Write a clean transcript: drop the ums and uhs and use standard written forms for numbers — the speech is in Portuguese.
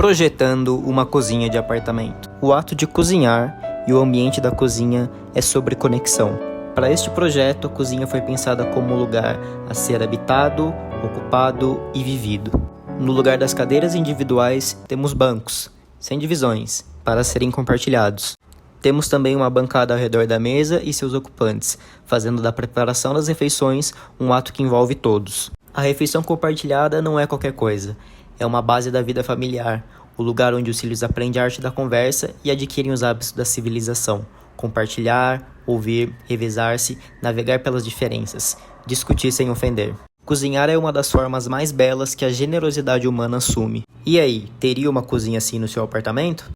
Projetando uma cozinha de apartamento. O ato de cozinhar e o ambiente da cozinha é sobre conexão. Para este projeto, a cozinha foi pensada como um lugar a ser habitado, ocupado e vivido. No lugar das cadeiras individuais, temos bancos, sem divisões, para serem compartilhados. Temos também uma bancada ao redor da mesa e seus ocupantes, fazendo da preparação das refeições um ato que envolve todos. A refeição compartilhada não é qualquer coisa, é uma base da vida familiar, o lugar onde os filhos aprendem a arte da conversa e adquirem os hábitos da civilização. Compartilhar, ouvir, revezar-se, navegar pelas diferenças, discutir sem ofender. Cozinhar é uma das formas mais belas que a generosidade humana assume. E aí, teria uma cozinha assim no seu apartamento?